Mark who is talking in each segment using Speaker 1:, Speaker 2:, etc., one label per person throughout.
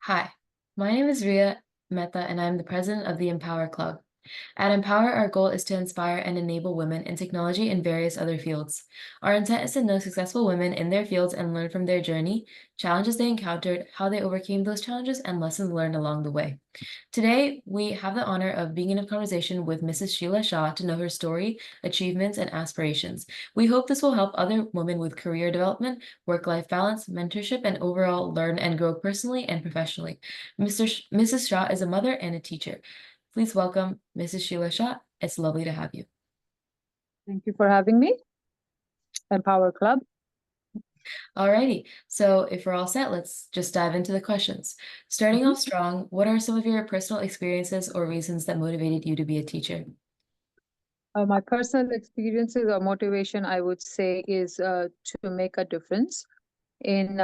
Speaker 1: Hi, my name is Ria Mehta, and I'm the president of the EmpowHer Club. At EmpowHer, our goal is to inspire and enable women in technology and various other fields. Our intent is to know successful women in their fields and learn from their journey, challenges they encountered, how they overcame those challenges, and lessons learned along the way. Today, we have the honor of being in a conversation with Mrs. Sheela Shah to know her story, achievements, and aspirations. We hope this will help other women with career development, work-life balance, mentorship, and overall learn and grow personally and professionally. Mrs. Shah is a mother and a teacher. Please welcome Mrs. Sheela Shah. It's lovely to have you.
Speaker 2: Thank you for having me, Empower Club.
Speaker 1: Alrighty, so if we're all set, let's just dive into the questions. Starting
Speaker 2: Mhm.
Speaker 1: off strong, what are some of your personal experiences or reasons that motivated you to be a teacher?
Speaker 2: My personal experiences or motivation, I would say, is to make a difference in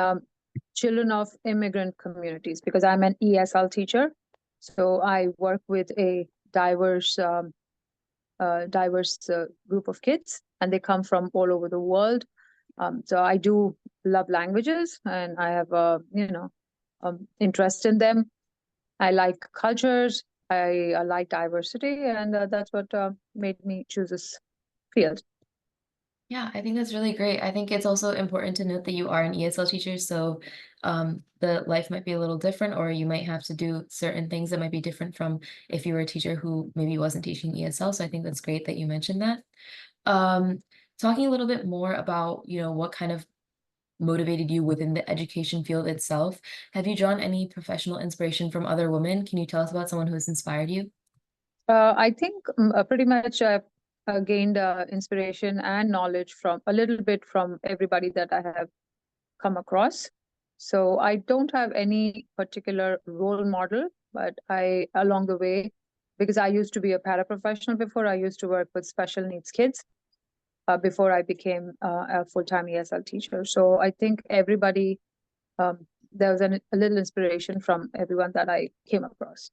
Speaker 2: children of immigrant communities because I'm an ESL teacher. So I work with a diverse group of kids, and they come from all over the world. So I do love languages, and I have interest in them. I like cultures. I like diversity, and that's what made me choose this field.
Speaker 1: Yeah, I think that's really great. I think it's also important to note that you are an ESL teacher, so the life might be a little different, or you might have to do certain things that might be different from if you were a teacher who maybe wasn't teaching ESL. So I think that's great that you mentioned that. Um, Talking a little bit more about, what kind of motivated you within the education field itself. Have you drawn any professional inspiration from other women? Can you tell us about someone who has inspired you?
Speaker 2: I think pretty much I've gained inspiration and knowledge from a little bit from everybody that I have come across. So I don't have any particular role model, but along the way, because I used to be a paraprofessional before, I used to work with special needs kids before I became a full-time ESL teacher. So I think there was a little inspiration from everyone that I came across.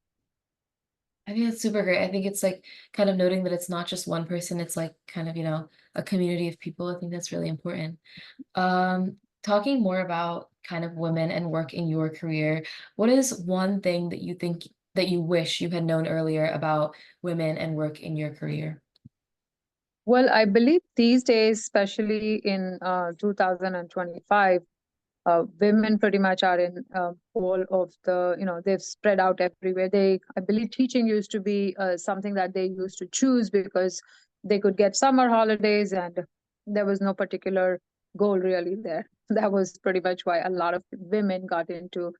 Speaker 1: I think that's super great. I think it's like kind of noting that it's not just one person, it's like kind of, a community of people. I think that's really important. Talking more about kind of women and work in your career, what is one thing that you think that you wish you had known earlier about women and work in your career?
Speaker 2: Well, I believe these days, especially in 2025, women pretty much are in all of they've spread out everywhere. I believe teaching used to be something that they used to choose because they could get summer holidays and there was no particular goal really there. That was pretty much why a lot of women got into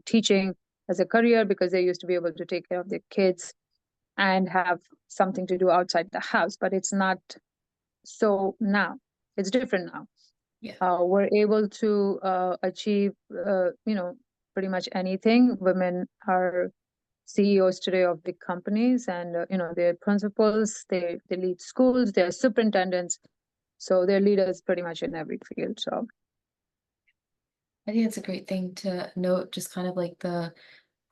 Speaker 2: teaching as a career because they used to be able to take care of their kids and have something to do outside the house. But it's not so now. It's different now.
Speaker 1: Yeah.
Speaker 2: We're able to achieve, pretty much anything. Women are CEOs today of big companies, and they're principals. They lead schools. They're superintendents. So they're leaders pretty much in every field. So
Speaker 1: I think it's a great thing to note, just kind of like the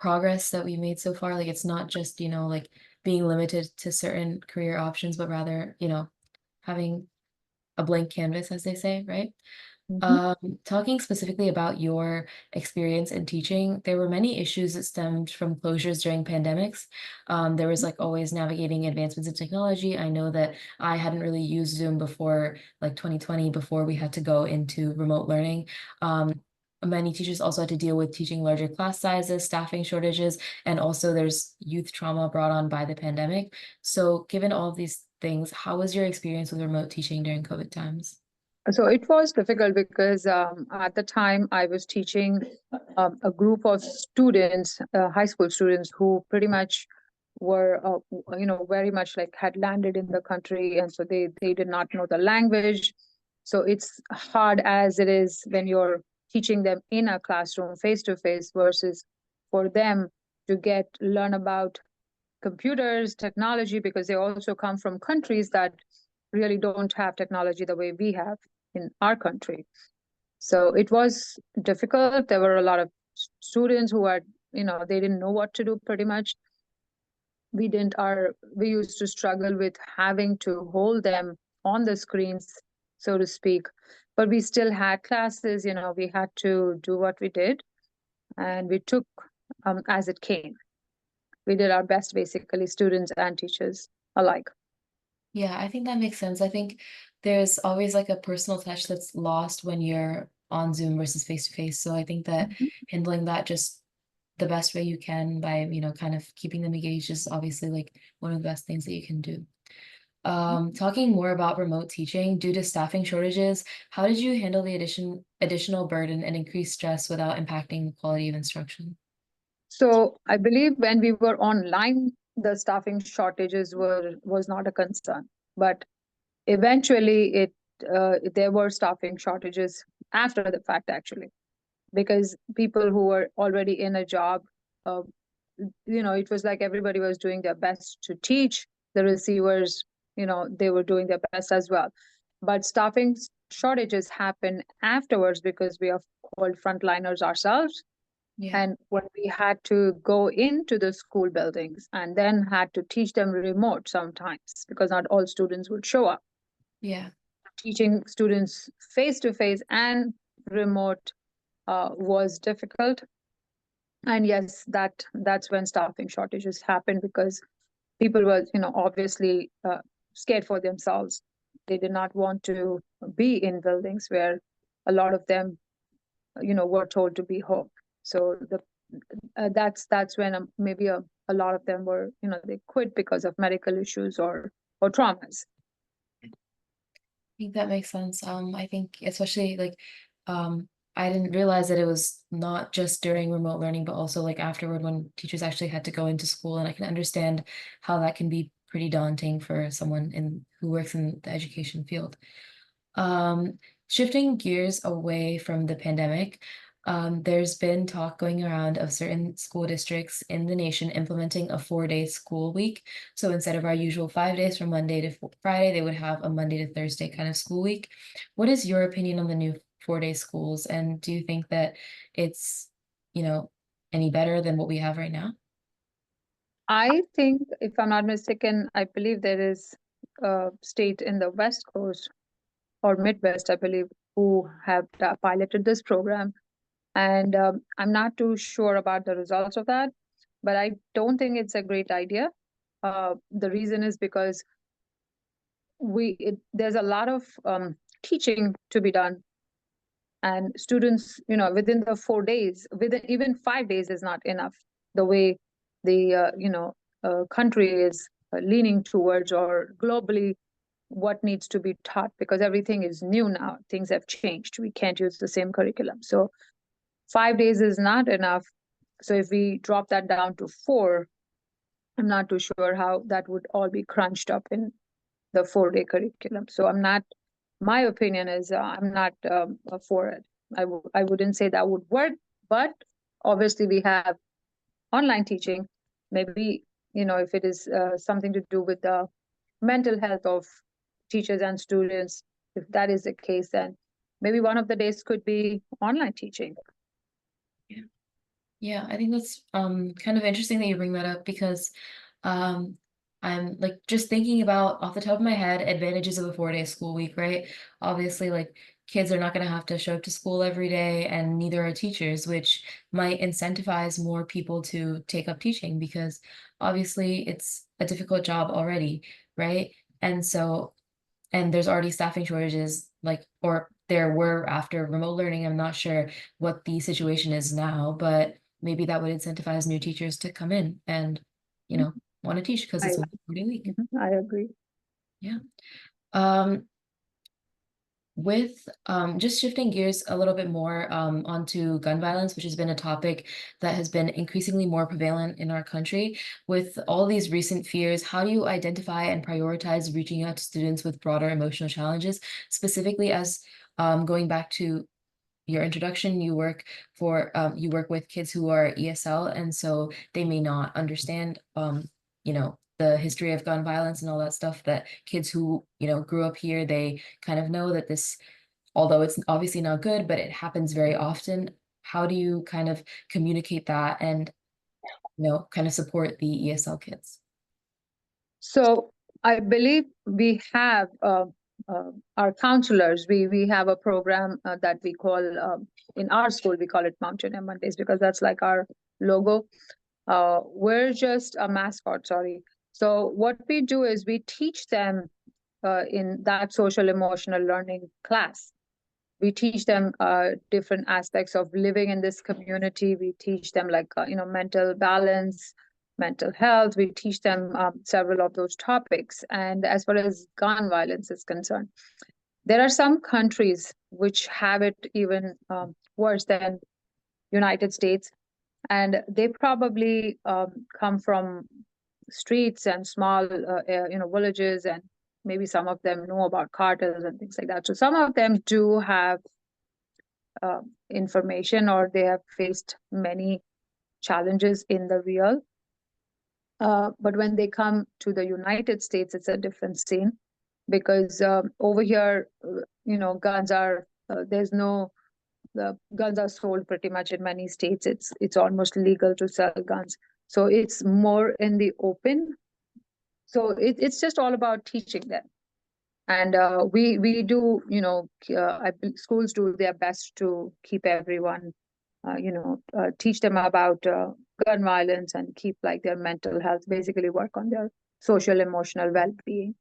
Speaker 1: progress that we made so far. Like it's not just, like being limited to certain career options, but rather, having a blank canvas, as they say, right?
Speaker 2: mhm.
Speaker 1: Talking specifically about your experience in teaching, there were many issues that stemmed from closures during pandemics. There was like always navigating advancements in technology. I know that I hadn't really used Zoom before like 2020, before we had to go into remote learning. Many teachers also had to deal with teaching larger class sizes, staffing shortages, and also there's youth trauma brought on by the pandemic. So given all of these things, how was your experience with remote teaching during COVID times?
Speaker 2: So it was difficult because at the time I was teaching a group of students, high school students, who pretty much were, very much like had landed in the country, and so they did not know the language. So it's hard as it is when you're teaching them in a classroom face to face versus for them to learn about computers, technology, because they also come from countries that really don't have technology the way we have in our country. So it was difficult. There were a lot of students who are, they didn't know what to do pretty much. We used to struggle with having to hold them on the screens, so to speak. But we still had classes, we had to do what we did. and we took as it came. We did our best, basically, students and teachers alike.
Speaker 1: Yeah, I think that makes sense. I think there's always like a personal touch that's lost when you're on Zoom versus face to face. So I think that
Speaker 2: Mhm.
Speaker 1: handling that just the best way you can by, kind of keeping them engaged is obviously like one of the best things that you can do. Talking more about remote teaching, due to staffing shortages, how did you handle the additional burden and increased stress without impacting the quality of instruction?
Speaker 2: So I believe when we were online, the staffing shortages was not a concern, but eventually there were staffing shortages after the fact, actually, because people who were already in a job, uh, it was like everybody was doing their best to teach. The receivers, they were doing their best as well, but staffing shortages happen afterwards because we are called frontliners ourselves,
Speaker 1: Yeah,
Speaker 2: and when we had to go into the school buildings and then had to teach them remote sometimes because not all students would show up.
Speaker 1: yeah,
Speaker 2: Teaching students face to face and remote was difficult. And yes, that's when staffing shortages happened because people were, obviously scared for themselves. They did not want to be in buildings where a lot of them, were told to be home. So that's when maybe a lot of them were, they quit because of medical issues or traumas.
Speaker 1: think that makes sense. I think especially like, um, I didn't realize that it was not just during remote learning, but also like afterward when teachers actually had to go into school, and I can understand how that can be pretty daunting for someone who works in the education field. Um, Shifting gears away from the pandemic, there's been talk going around of certain school districts in the nation implementing a 4-day school week. So instead of our usual 5 days from Monday to Friday, they would have a Monday to Thursday kind of school week. What is your opinion on the new 4-day schools? And do you think that it's, you know, any better than what we have right now?
Speaker 2: I think, if I'm not mistaken, I believe there is a state in the West Coast or Midwest, I believe, who have piloted this program. And I'm not too sure about the results of that, but I don't think it's a great idea. The reason is because there's a lot of teaching to be done, and students, within the 4 days, within even 5 days is not enough. The way the country is leaning towards, or globally, what needs to be taught, because everything is new now. Things have changed. We can't use the same curriculum. So 5 days is not enough. So if we drop that down to 4, I'm not too sure how that would all be crunched up in the 4-day curriculum. So my opinion is I'm not for it. I wouldn't say that would work, but obviously we have online teaching. Maybe, if it is something to do with the mental health of teachers and students, if that is the case, then maybe one of the days could be online teaching.
Speaker 1: Yeah, I think that's kind of interesting that you bring that up because um I'm like just thinking about off the top of my head advantages of a 4-day school week, right? Obviously, like kids are not going to have to show up to school every day, and neither are teachers, which might incentivize more people to take up teaching because obviously it's a difficult job already, right? And so and there's already staffing shortages, like, or there were after remote learning. I'm not sure what the situation is now, but maybe that would incentivize new teachers to come in and, you know, want to teach because
Speaker 2: I
Speaker 1: it's only 4-day week.
Speaker 2: I agree.
Speaker 1: Yeah. Um, with just shifting gears a little bit more onto gun violence, which has been a topic that has been increasingly more prevalent in our country. With all these recent fears, how do you identify and prioritize reaching out to students with broader emotional challenges, specifically as going back to your introduction, you work with kids who are ESL, and so they may not understand the history of gun violence and all that stuff that kids who, grew up here, they kind of know that this, although it's obviously not good, but it happens very often. How do you kind of communicate that and, kind of support the ESL kids?
Speaker 2: So I believe we have our counselors. We have a program that we call in our school we call it Mountain Air Mondays because that's like our logo. We're just a mascot, sorry. So what we do is we teach them in that social emotional learning class. We teach them different aspects of living in this community. We teach them like mental balance, mental health. We teach them several of those topics. And as far as gun violence is concerned, there are some countries which have it even worse than United States, and they probably come from streets and small villages, and maybe some of them know about cartels and things like that. So some of them do have information, or they have faced many challenges in the real. But when they come to the United States, it's a different scene because over here, guns are there's no the guns are sold pretty much in many states. It's almost legal to sell guns, so it's more in the open. So it's just all about teaching them, and we do schools do their best to keep everyone teach them about gun violence and keep like their mental health, basically work on their social emotional well-being.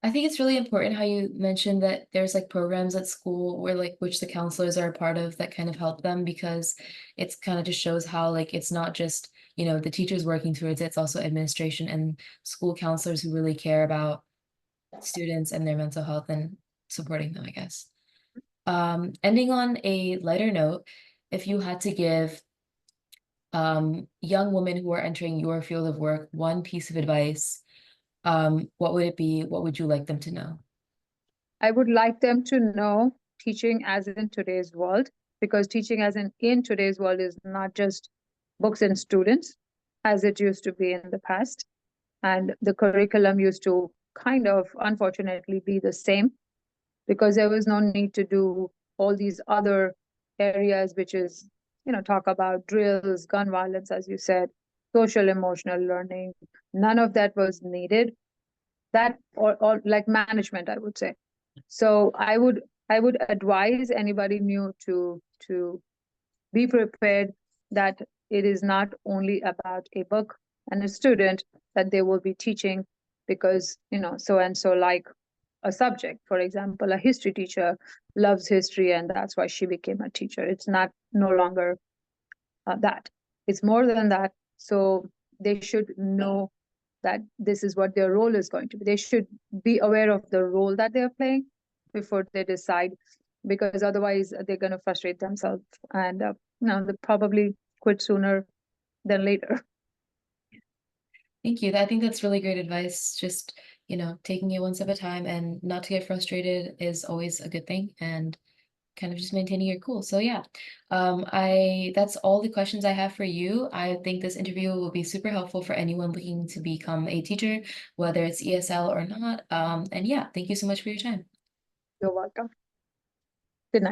Speaker 1: I think it's really important how you mentioned that there's like programs at school where like which the counselors are a part of that kind of help them because it's kind of just shows how like it's not just, the teachers working towards it, it's also administration and school counselors who really care about students and their mental health and supporting them, I guess. Ending on a lighter note, if you had to give young women who are entering your field of work one piece of advice, what would it be? What would you like them to know?
Speaker 2: I would like them to know teaching as in today's world, because teaching as in today's world is not just books and students as it used to be in the past. And the curriculum used to kind of unfortunately be the same because there was no need to do all these other areas, which is, talk about drills, gun violence, as you said, social emotional learning. None of that was needed. That or like management, I would say. So I would advise anybody new to be prepared that it is not only about a book and a student that they will be teaching, because so and so like a subject. For example, a history teacher loves history and that's why she became a teacher. It's not no longer that. It's more than that. So they should know that this is what their role is going to be. They should be aware of the role that they're playing before they decide, because otherwise they're going to frustrate themselves and they probably quit sooner than later.
Speaker 1: Thank you. I think that's really great advice. Just, taking it one step at a time and not to get frustrated is always a good thing and kind of just maintaining your cool. So yeah, that's all the questions I have for you. I think this interview will be super helpful for anyone looking to become a teacher, whether it's ESL or not. And yeah, thank you so much for your time.
Speaker 2: You're welcome.